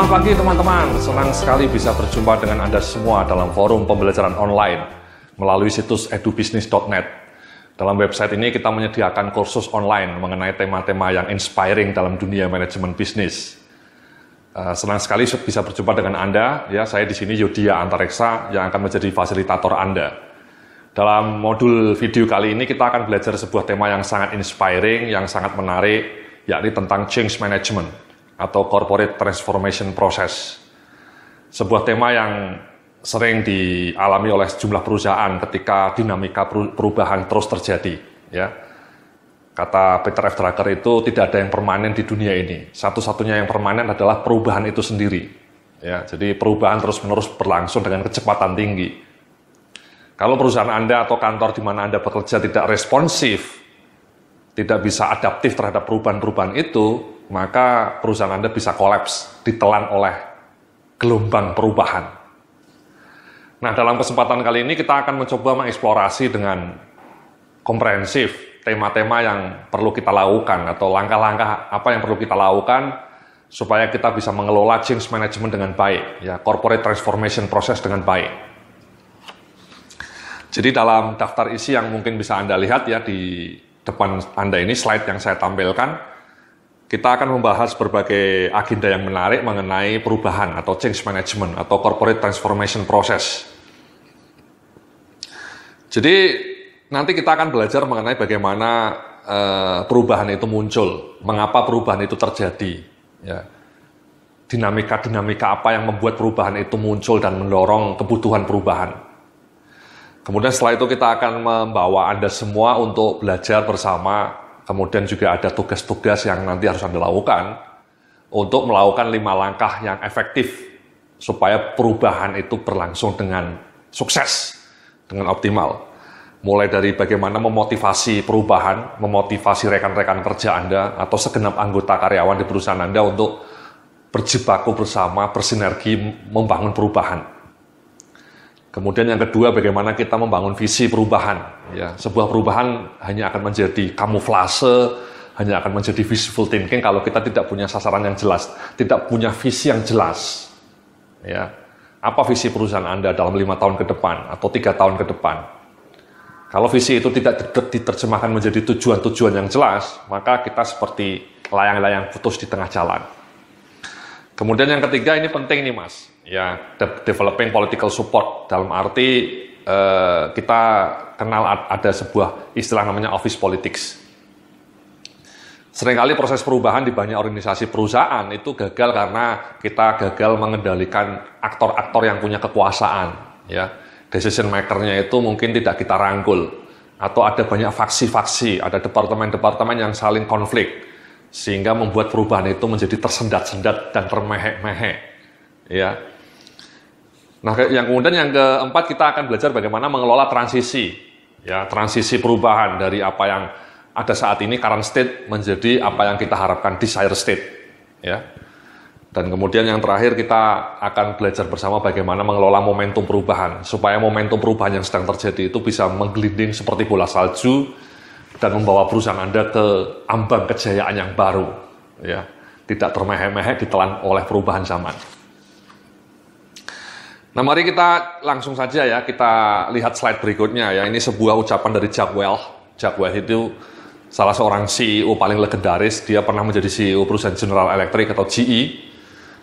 Selamat pagi teman-teman, senang sekali bisa berjumpa dengan Anda semua dalam forum pembelajaran online melalui situs edubisnis.net. Dalam website ini kita menyediakan kursus online mengenai tema-tema yang inspiring dalam dunia manajemen bisnis. Senang sekali bisa berjumpa dengan Anda. Ya, saya di sini Yudhya Antareksa yang akan menjadi fasilitator Anda. Dalam modul video kali ini kita akan belajar sebuah tema yang sangat inspiring, yang sangat menarik, yakni tentang change management atau corporate transformation process. Sebuah tema yang sering dialami oleh sejumlah perusahaan ketika dinamika perubahan terus terjadi. Ya. Kata Peter F. Drucker itu tidak ada yang permanen di dunia ini. Satu-satunya yang permanen adalah perubahan itu sendiri. Ya, jadi perubahan terus-menerus berlangsung dengan kecepatan tinggi. Kalau perusahaan Anda atau kantor di mana Anda bekerja tidak responsif, tidak bisa adaptif terhadap perubahan-perubahan itu, maka perusahaan Anda bisa kolaps, ditelan oleh gelombang perubahan. Nah, dalam kesempatan kali ini kita akan mencoba mengeksplorasi dengan komprehensif tema-tema yang perlu kita lakukan atau langkah-langkah apa yang perlu kita lakukan supaya kita bisa mengelola change management dengan baik, ya, corporate transformation process dengan baik. Jadi dalam daftar isi yang mungkin bisa Anda lihat ya di depan Anda ini, slide yang saya tampilkan, kita akan membahas berbagai agenda yang menarik mengenai perubahan atau change management atau corporate transformation process. Jadi nanti kita akan belajar mengenai bagaimana perubahan itu muncul, mengapa perubahan itu terjadi, ya. Dinamika-dinamika apa yang membuat perubahan itu muncul dan mendorong kebutuhan perubahan. Kemudian setelah itu kita akan membawa Anda semua untuk belajar bersama, kemudian juga ada tugas-tugas yang nanti harus Anda lakukan untuk melakukan 5 langkah yang efektif supaya perubahan itu berlangsung dengan sukses, dengan optimal. Mulai dari bagaimana memotivasi perubahan, memotivasi rekan-rekan kerja Anda atau segenap anggota karyawan di perusahaan Anda untuk berjibaku bersama, bersinergi, membangun perubahan. Kemudian yang kedua, bagaimana kita membangun visi perubahan. Ya, sebuah perubahan hanya akan menjadi kamuflase, hanya akan menjadi wishful thinking kalau kita tidak punya sasaran yang jelas, tidak punya visi yang jelas. Ya, apa visi perusahaan Anda dalam 5 tahun ke depan atau 3 tahun ke depan? Kalau visi itu tidak diterjemahkan menjadi tujuan-tujuan yang jelas, maka kita seperti layang-layang putus di tengah jalan. Kemudian yang ketiga, ini penting nih Mas. Ya, developing political support, dalam arti kita kenal ada sebuah istilah namanya office politics. Seringkali proses perubahan di banyak organisasi perusahaan itu gagal karena kita gagal mengendalikan aktor-aktor yang punya kekuasaan. Ya, decision maker-nya itu mungkin tidak kita rangkul, atau ada banyak faksi-faksi, ada departemen-departemen yang saling konflik, sehingga membuat perubahan itu menjadi tersendat-sendat dan termehek-mehek. Ya. Nah, yang kemudian yang keempat, kita akan belajar bagaimana mengelola transisi, ya, transisi perubahan dari apa yang ada saat ini current state menjadi apa yang kita harapkan desired state, ya. Dan kemudian yang terakhir, kita akan belajar bersama bagaimana mengelola momentum perubahan supaya momentum perubahan yang sedang terjadi itu bisa menggelinding seperti bola salju dan membawa perusahaan Anda ke ambang kejayaan yang baru, ya, tidak termehek-mehek ditelan oleh perubahan zaman. Nah, mari kita langsung saja ya, kita lihat slide berikutnya ya. Ini sebuah ucapan dari Jack Welch. Jack Welch itu salah seorang CEO paling legendaris. Dia pernah menjadi CEO perusahaan General Electric atau GE,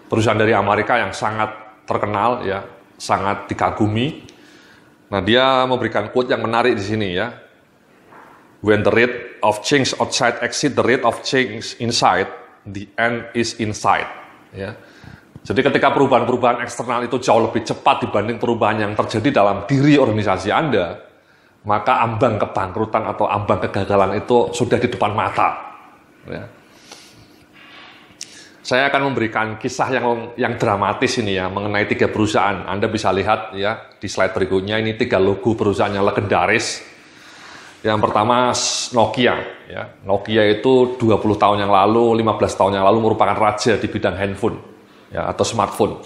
perusahaan dari Amerika yang sangat terkenal ya, sangat dikagumi. Nah, dia memberikan quote yang menarik di sini ya. When the rate of change outside exceed the rate of change inside, the end is inside. Ya. Jadi ketika perubahan-perubahan eksternal itu jauh lebih cepat dibanding perubahan yang terjadi dalam diri organisasi Anda, maka ambang kebangkrutan atau ambang kegagalan itu sudah di depan mata. Ya. Saya akan memberikan kisah yang dramatis ini ya, mengenai 3 perusahaan. Anda bisa lihat ya di slide berikutnya, ini 3 logo perusahaan yang legendaris. Yang pertama Nokia. Ya. Nokia itu 20 tahun yang lalu, 15 tahun yang lalu merupakan raja di bidang handphone. Ya, atau smartphone.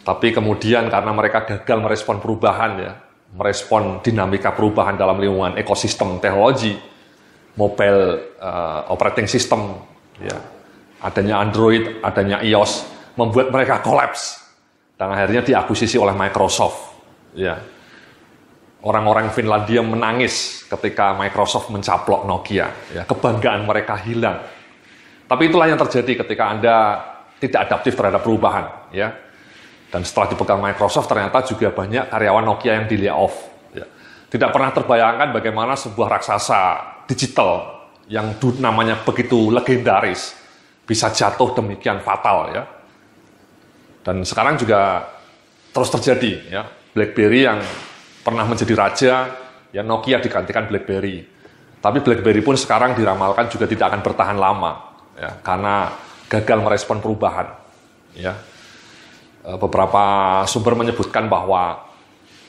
Tapi kemudian karena mereka gagal merespon perubahan ya, merespon dinamika perubahan dalam lingkungan ekosistem teknologi, mobile operating system, ya, adanya Android, adanya iOS, membuat mereka kolaps dan akhirnya diakuisisi oleh Microsoft. Ya, orang-orang Finlandia menangis ketika Microsoft mencaplok Nokia. Ya, kebanggaan mereka hilang. Tapi itulah yang terjadi ketika Anda tidak adaptif terhadap perubahan. Ya, dan setelah dipegang Microsoft ternyata juga banyak karyawan Nokia yang di layoff. Ya. Tidak pernah terbayangkan bagaimana sebuah raksasa digital yang namanya begitu legendaris bisa jatuh demikian fatal, ya. Dan sekarang juga terus terjadi, ya. BlackBerry yang pernah menjadi raja, ya, Nokia digantikan BlackBerry. Tapi BlackBerry pun sekarang diramalkan juga tidak akan bertahan lama, ya, karena gagal merespon perubahan, ya. Beberapa sumber menyebutkan bahwa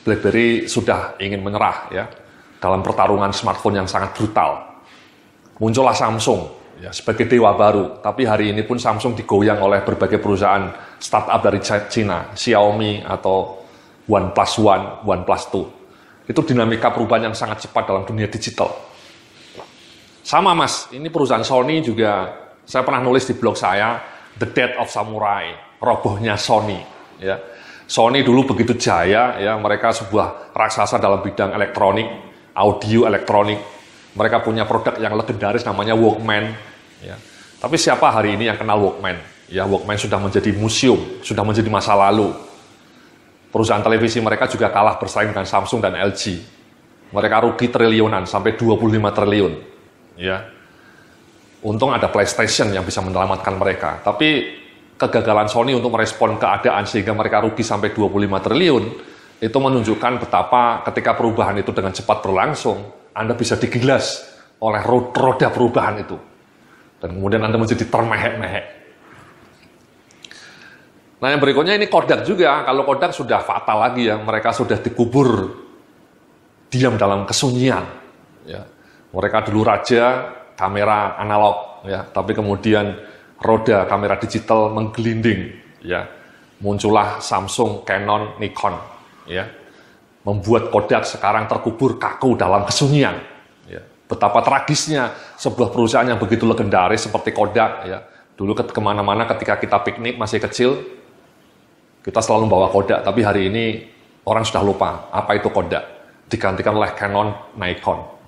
BlackBerry sudah ingin menyerah, ya, dalam pertarungan smartphone yang sangat brutal. Muncullah Samsung, ya, sebagai dewa baru, tapi hari ini pun Samsung digoyang oleh berbagai perusahaan startup dari China, Xiaomi atau OnePlus One, OnePlus Two. Itu dinamika perubahan yang sangat cepat dalam dunia digital. Sama Mas, ini perusahaan Sony juga, saya pernah nulis di blog saya, The Death of Samurai, robohnya Sony. Ya. Sony dulu begitu jaya, ya, mereka sebuah raksasa dalam bidang elektronik, audio elektronik. Mereka punya produk yang legendaris namanya Walkman. Ya. Tapi siapa hari ini yang kenal Walkman? Ya, Walkman sudah menjadi museum, sudah menjadi masa lalu. Perusahaan televisi mereka juga kalah bersaing dengan Samsung dan LG. Mereka rugi triliunan, sampai 25 triliun. Ya. Untung ada PlayStation yang bisa menyelamatkan mereka. Tapi kegagalan Sony untuk merespon keadaan sehingga mereka rugi sampai 25 triliun, itu menunjukkan betapa ketika perubahan itu dengan cepat berlangsung, Anda bisa digilas oleh roda perubahan itu. Dan kemudian Anda menjadi termehek-mehek. Nah, yang berikutnya ini Kodak juga. Kalau Kodak sudah fatal lagi, ya, mereka sudah dikubur diam dalam kesunyian. Ya. Mereka dulu raja kamera analog, ya, tapi kemudian roda kamera digital menggelinding. Ya. Muncullah Samsung, Canon, Nikon. Ya. Membuat Kodak sekarang terkubur kaku dalam kesunyian. Ya. Betapa tragisnya sebuah perusahaan yang begitu legendaris seperti Kodak. Ya. Dulu kemana-mana ketika kita piknik masih kecil, kita selalu membawa Kodak. Tapi hari ini orang sudah lupa apa itu Kodak. Digantikan oleh Canon, Nikon.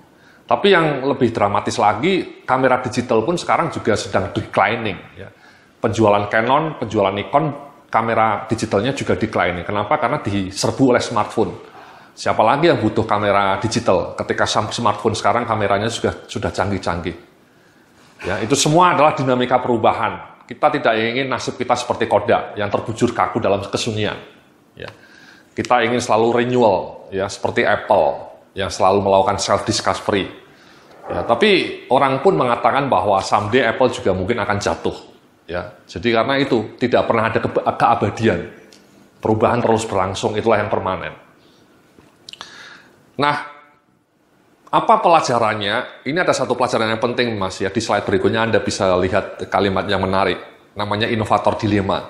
Tapi yang lebih dramatis lagi, kamera digital pun sekarang juga sedang declining. Ya. Penjualan Canon, penjualan Nikon, kamera digitalnya juga declining. Kenapa? Karena diserbu oleh smartphone. Siapa lagi yang butuh kamera digital ketika smartphone sekarang kameranya sudah canggih-canggih. Ya, itu semua adalah dinamika perubahan. Kita tidak ingin nasib kita seperti Kodak yang terbujur kaku dalam kesunyian. Ya. Kita ingin selalu renewal, ya, seperti Apple yang selalu melakukan self-discovery. Ya, tapi orang pun mengatakan bahwa someday Apple juga mungkin akan jatuh. Ya. Jadi karena itu tidak pernah ada keabadian. Perubahan terus berlangsung, itulah yang permanen. Nah, apa pelajarannya? Ini ada satu pelajaran yang penting, Mas, ya. Di slide berikutnya Anda bisa lihat kalimat yang menarik. Namanya inovator dilema.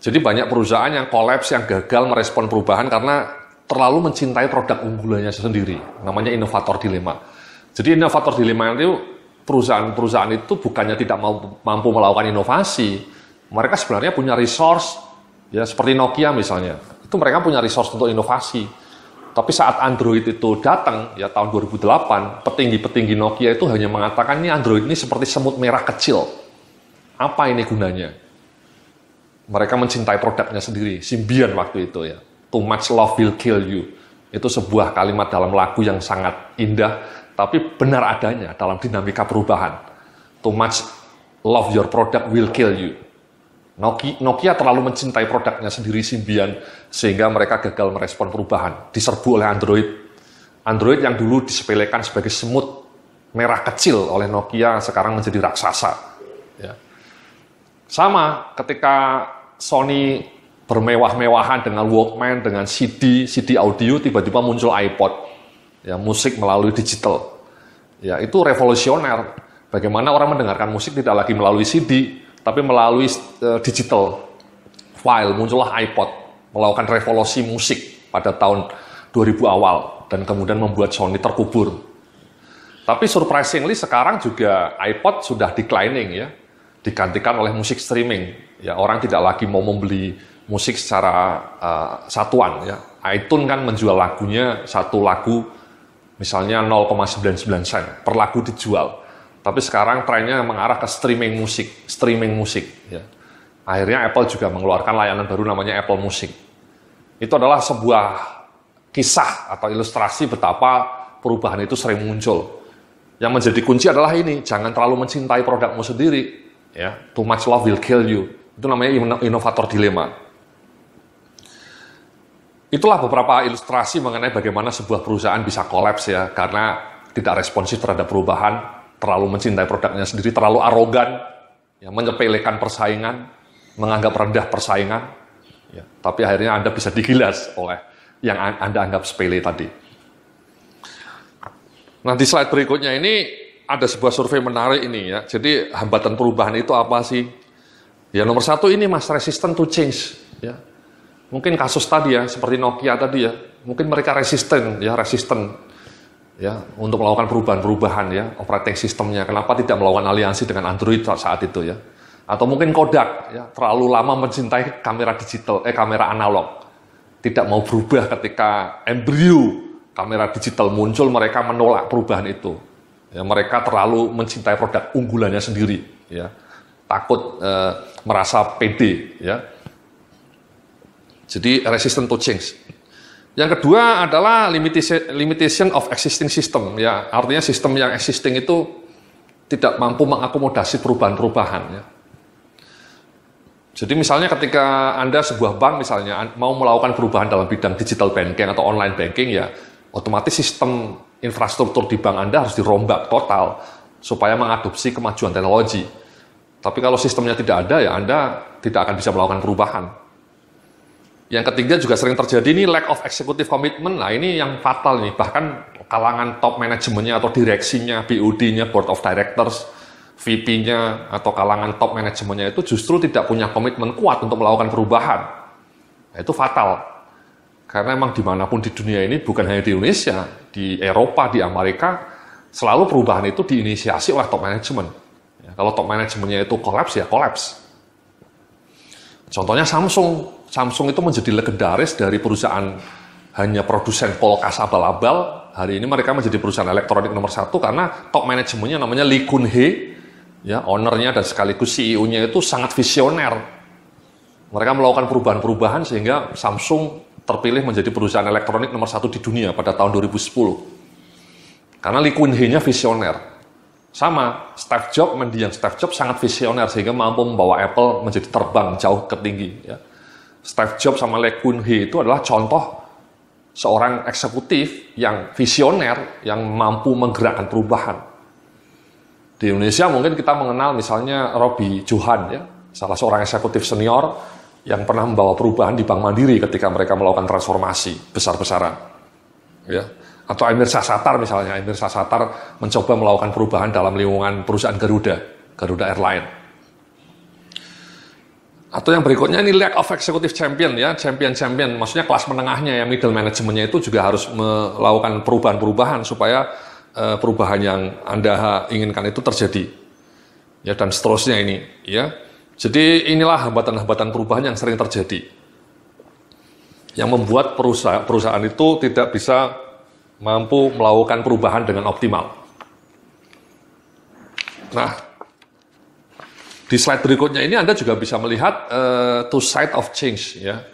Jadi banyak perusahaan yang kolaps, yang gagal merespon perubahan karena terlalu mencintai produk unggulannya sendiri. Namanya inovator dilema. Jadi inovator dilema itu perusahaan-perusahaan itu bukannya tidak mampu melakukan inovasi. Mereka sebenarnya punya resource, ya, seperti Nokia misalnya. Itu mereka punya resource untuk inovasi. Tapi saat Android itu datang, ya, tahun 2008, petinggi-petinggi Nokia itu hanya mengatakan ini Android ini seperti semut merah kecil. Apa ini gunanya? Mereka mencintai produknya sendiri, Symbian waktu itu, ya. Too much love will kill you. Itu sebuah kalimat dalam lagu yang sangat indah, tapi benar adanya dalam dinamika perubahan. Too much love your product will kill you. Nokia terlalu mencintai produknya sendiri, Symbian, sehingga mereka gagal merespon perubahan. Diserbu oleh Android. Android yang dulu disepelekan sebagai semut merah kecil oleh Nokia, sekarang menjadi raksasa. Ya. Sama ketika Sony bermewah-mewahan dengan Walkman, dengan CD audio, tiba-tiba muncul iPod. Ya, musik melalui digital. Ya, itu revolusioner. Bagaimana orang mendengarkan musik tidak lagi melalui CD, tapi melalui digital file. Muncullah iPod, melakukan revolusi musik pada tahun 2000 awal, dan kemudian membuat Sony terkubur. Tapi surprisingly sekarang juga iPod sudah declining, ya. digantikan oleh musik streaming. Ya, orang tidak lagi mau membeli musik secara satuan. Ya. iTunes kan menjual lagunya, satu lagu misalnya 0,99 sen per lagu dijual. Tapi sekarang trennya mengarah ke streaming musik. Ya. Akhirnya Apple juga mengeluarkan layanan baru namanya Apple Music. Itu adalah sebuah kisah atau ilustrasi betapa perubahan itu sering muncul. Yang menjadi kunci adalah ini, jangan terlalu mencintai produkmu sendiri. Ya, too much love will kill you. Itu namanya inovator dilema. Itulah beberapa ilustrasi mengenai bagaimana sebuah perusahaan bisa kolaps ya, karena tidak responsif terhadap perubahan, terlalu mencintai produknya sendiri, terlalu arogan, ya, menyepelekan persaingan, menganggap rendah persaingan, ya, tapi akhirnya Anda bisa digilas oleh yang Anda anggap sepele tadi. Nah, di slide berikutnya ini ada sebuah survei menarik ini ya. Jadi hambatan perubahan itu apa sih? Ya nomor satu ini Mas, resistant to change. Ya. Mungkin kasus tadi ya, seperti Nokia tadi ya. Mungkin mereka resisten ya untuk melakukan perubahan-perubahan ya operating sistemnya. Kenapa tidak melakukan aliansi dengan Android saat itu ya? Atau mungkin Kodak ya, terlalu lama mencintai kamera digital, kamera analog. Tidak mau berubah ketika embrio kamera digital muncul, mereka menolak perubahan itu. Ya, mereka terlalu mencintai produk unggulannya sendiri, ya, takut merasa pede, ya. Jadi resistant to change. Yang kedua adalah limitation of existing system, ya, artinya sistem yang existing itu tidak mampu mengakomodasi perubahan-perubahan, ya. Jadi misalnya ketika Anda sebuah bank misalnya mau melakukan perubahan dalam bidang digital banking atau online banking, ya, otomatis sistem infrastruktur di bank Anda harus dirombak total supaya mengadopsi kemajuan teknologi. Tapi kalau sistemnya tidak ada, ya Anda tidak akan bisa melakukan perubahan. Yang ketiga juga sering terjadi ini lack of executive commitment. Nah ini yang fatal nih, bahkan kalangan top manajemennya atau direksinya, BOD-nya, Board of Directors, VP-nya atau kalangan top manajemennya itu justru tidak punya komitmen kuat untuk melakukan perubahan. Nah, itu fatal. Karena memang dimanapun di dunia ini, bukan hanya di Indonesia, di Eropa, di Amerika, selalu perubahan itu diinisiasi oleh top manajemen. Ya, kalau top manajemennya itu kolaps, ya kolaps. Contohnya Samsung itu menjadi legendaris dari perusahaan hanya produsen kulkas abal-abal. Hari ini mereka menjadi perusahaan elektronik nomor 1 karena top manajemennya namanya Lee Kun-hee, ya, ownernya dan sekaligus CEO-nya itu sangat visioner. Mereka melakukan perubahan-perubahan sehingga Samsung terpilih menjadi perusahaan elektronik nomor 1 di dunia pada tahun 2010. Karena Lee Kun-hee-nya visioner. Sama, mendiang Steve Jobs sangat visioner sehingga mampu membawa Apple menjadi terbang jauh ke tinggi. Ya. Steve Jobs sama Lee Kun-hee itu adalah contoh seorang eksekutif yang visioner, yang mampu menggerakkan perubahan. Di Indonesia mungkin kita mengenal misalnya Robi Johan, ya, salah seorang eksekutif senior yang pernah membawa perubahan di Bank Mandiri ketika mereka melakukan transformasi besar-besaran. Ya. Atau Emir Syahsatar misalnya, Emir Syahsatar mencoba melakukan perubahan dalam lingkungan perusahaan Garuda Airlines. Atau yang berikutnya ini lack of executive champion, ya, champion, maksudnya kelas menengahnya, ya, middle managementnya itu juga harus melakukan perubahan-perubahan supaya perubahan yang Anda inginkan itu terjadi. Ya, dan seterusnya ini, ya. Jadi inilah hambatan-hambatan perubahan yang sering terjadi. Yang membuat perusahaan itu tidak bisa mampu melakukan perubahan dengan optimal. Nah, di slide berikutnya ini Anda juga bisa melihat two side of change, ya.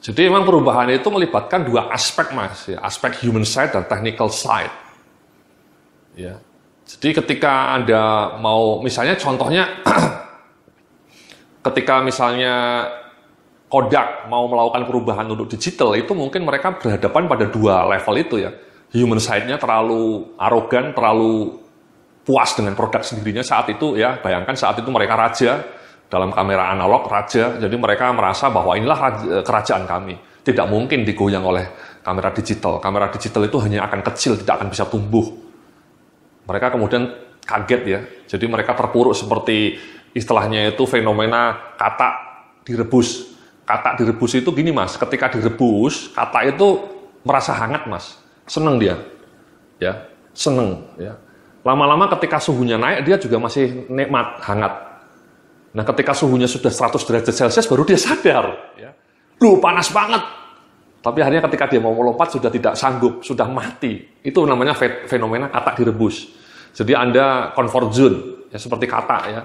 Jadi memang perubahan itu melibatkan dua aspek, Mas, ya, aspek human side dan technical side. Ya. Jadi ketika Anda mau, misalnya contohnya ketika misalnya Kodak mau melakukan perubahan untuk digital, itu mungkin mereka berhadapan pada dua level itu, ya. Human side-nya terlalu arogan, terlalu puas dengan produk sendirinya saat itu, ya. Bayangkan saat itu mereka raja dalam kamera analog, raja. Jadi mereka merasa bahwa inilah kerajaan kami. Tidak mungkin digoyang oleh kamera digital. Kamera digital itu hanya akan kecil, tidak akan bisa tumbuh. Mereka kemudian kaget, ya. Jadi mereka terpuruk seperti istilahnya itu fenomena katak direbus. Katak direbus itu gini, Mas, ketika direbus, katak itu merasa hangat, Mas. Seneng dia. Ya, seneng, ya. Lama-lama ketika suhunya naik, dia juga masih nikmat, hangat. Nah, ketika suhunya sudah 100 derajat Celcius, baru dia sadar. Ya. Loh, panas banget. Tapi akhirnya ketika dia mau melompat, sudah tidak sanggup, sudah mati. Itu namanya fenomena katak direbus. Jadi Anda comfort zone, ya, seperti katak, ya,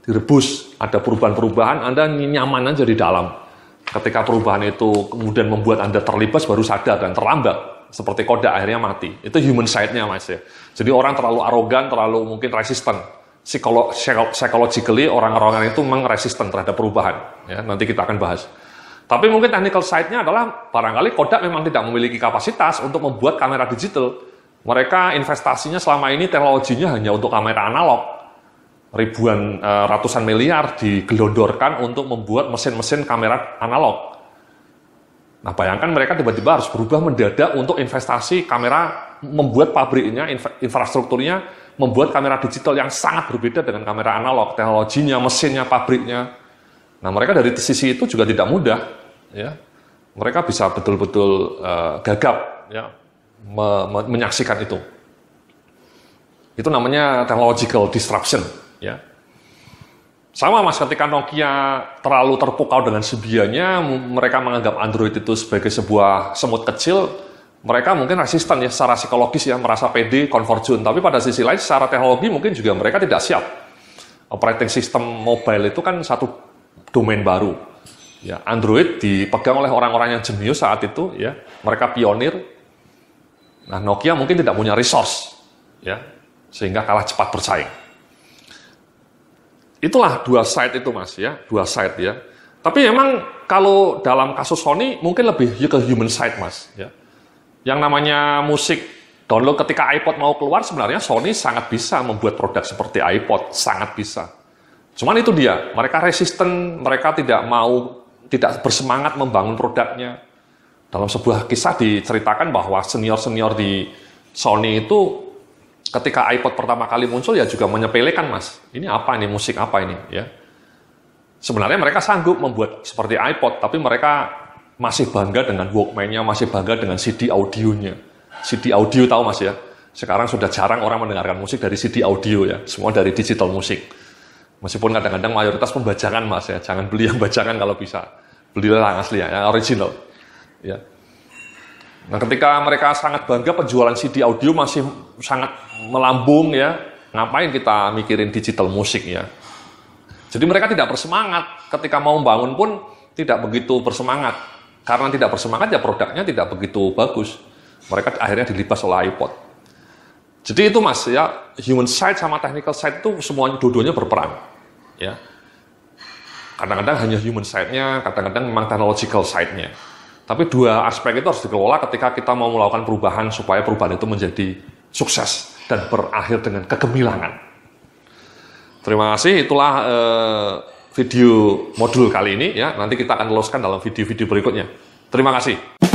direbus, ada perubahan-perubahan, Anda nyaman aja di dalam. Ketika perubahan itu kemudian membuat Anda terlibas, baru sadar dan terlambat. Seperti Kodak, akhirnya mati. Itu human side-nya, Mas. Ya. Jadi orang terlalu arogan, terlalu mungkin resisten. Psychologically, orang-orang itu memang resisten terhadap perubahan. Ya, nanti kita akan bahas. Tapi mungkin technical side-nya adalah barangkali Kodak memang tidak memiliki kapasitas untuk membuat kamera digital. Mereka investasinya selama ini teknologinya hanya untuk kamera analog. Ribuan, ratusan miliar digelondorkan untuk membuat mesin-mesin kamera analog. Nah, bayangkan mereka tiba-tiba harus berubah mendadak untuk investasi kamera, membuat pabriknya, infrastrukturnya, membuat kamera digital yang sangat berbeda dengan kamera analog. Teknologinya, mesinnya, pabriknya. Nah, mereka dari sisi itu juga tidak mudah, ya. Mereka bisa betul-betul gagap, ya, menyaksikan itu. Itu namanya technological disruption, ya. Sama, Mas, ketika Nokia terlalu terpukau dengan Symbian-nya, mereka menganggap Android itu sebagai sebuah semut kecil, mereka mungkin resisten ya secara psikologis, ya, merasa pede, comfort zone. Tapi pada sisi lain, secara teknologi mungkin juga mereka tidak siap. Operating system mobile itu kan satu domain baru. Ya, Android dipegang oleh orang-orang yang jenius saat itu, ya. Mereka pionir. Nah, Nokia mungkin tidak punya resource, ya, sehingga kalah cepat bersaing. Itulah dua side itu, Mas, ya, dua side, ya. Tapi memang kalau dalam kasus Sony mungkin lebih ke human side, Mas, ya. Yang namanya musik download ketika iPod mau keluar, sebenarnya Sony sangat bisa membuat produk seperti iPod, sangat bisa. Cuman itu dia, mereka resisten, mereka tidak bersemangat membangun produknya. Dalam sebuah kisah diceritakan bahwa senior-senior di Sony itu ketika iPod pertama kali muncul ya juga menyepelekan, Mas. Ini apa ini, musik apa ini, ya. Sebenarnya mereka sanggup membuat seperti iPod, tapi mereka masih bangga dengan Walkman-nya, masih bangga dengan CD audionya. CD audio tahu, Mas, ya. Sekarang sudah jarang orang mendengarkan musik dari CD audio, ya. Semua dari digital musik. Meskipun kadang-kadang mayoritas pembajakan, Mas, ya. Jangan beli yang bajakan kalau bisa. Belilah yang asli, ya, yang original. Ya. Nah, ketika mereka sangat bangga penjualan CD audio masih sangat melambung, ya. Ngapain kita mikirin digital musik, ya. Jadi mereka tidak bersemangat. Ketika mau membangun pun tidak begitu bersemangat. Karena tidak bersemangat, ya produknya tidak begitu bagus. Mereka akhirnya dilibas oleh iPod. Jadi itu, Mas, ya, human side sama technical side itu semuanya dua-duanya berperan, ya. Kadang-kadang hanya human side-nya, kadang-kadang memang technological side-nya. Tapi dua aspek itu harus dikelola ketika kita mau melakukan perubahan supaya perubahan itu menjadi sukses dan berakhir dengan kegemilangan. Terima kasih, itulah video modul kali ini, ya. Nanti kita akan teruskan dalam video-video berikutnya. Terima kasih.